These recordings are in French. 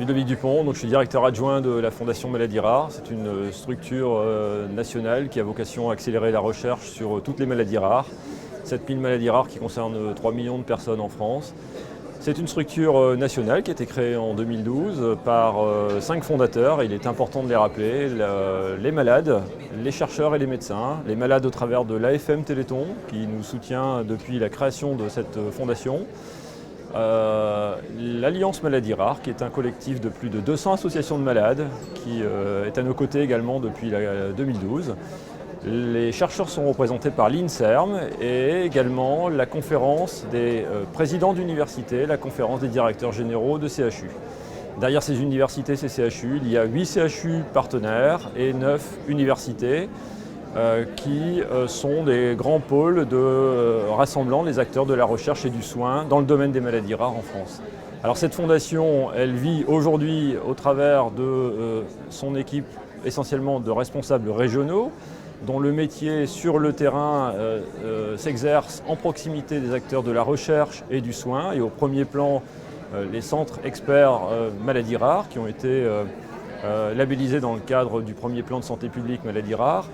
Ludovic Dupont, donc je suis directeur adjoint de la Fondation Maladies Rares. C'est une structure nationale qui a vocation à accélérer la recherche sur toutes les maladies rares. 7000 maladies rares qui concernent 3 millions de personnes en France. C'est une structure nationale qui a été créée en 2012 par 5 fondateurs. Il est important de les rappeler, les malades, les chercheurs et les médecins. Les malades au travers de l'AFM Téléthon qui nous soutient depuis la création de cette fondation. L'Alliance Maladies Rares, qui est un collectif de plus de 200 associations de malades, qui est à nos côtés également depuis 2012. Les chercheurs sont représentés par l'INSERM et également la conférence des présidents d'université, la conférence des directeurs généraux de CHU. Derrière ces universités, ces CHU, il y a 8 CHU partenaires et 9 universités. Qui sont des grands pôles rassemblant les acteurs de la recherche et du soin dans le domaine des maladies rares en France. Alors cette fondation, elle vit aujourd'hui au travers de son équipe essentiellement de responsables régionaux, dont le métier sur le terrain s'exerce en proximité des acteurs de la recherche et du soin, et au premier plan les centres experts maladies rares qui ont été labellisés dans le cadre du premier plan de santé publique maladies rares,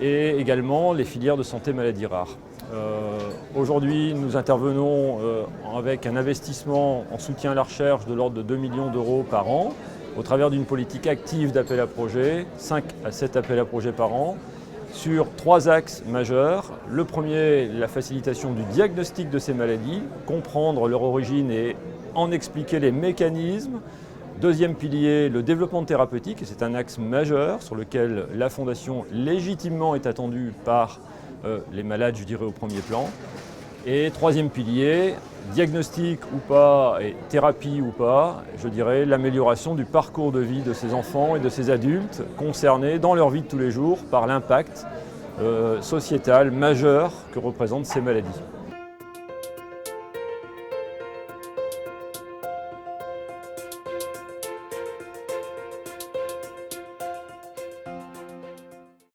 et également les filières de santé maladies rares. Aujourd'hui, nous intervenons avec un investissement en soutien à la recherche de l'ordre de 2 millions d'euros par an, au travers d'une politique active d'appel à projets, 5 à 7 appels à projets par an, sur 3 axes majeurs. Le premier, la facilitation du diagnostic de ces maladies, comprendre leur origine et en expliquer les mécanismes. Deuxième pilier, le développement thérapeutique, et c'est un axe majeur sur lequel la Fondation légitimement est attendue par les malades, je dirais, au premier plan. Et troisième pilier, diagnostic ou pas et thérapie ou pas, je dirais l'amélioration du parcours de vie de ces enfants et de ces adultes concernés dans leur vie de tous les jours par l'impact sociétal majeur que représentent ces maladies.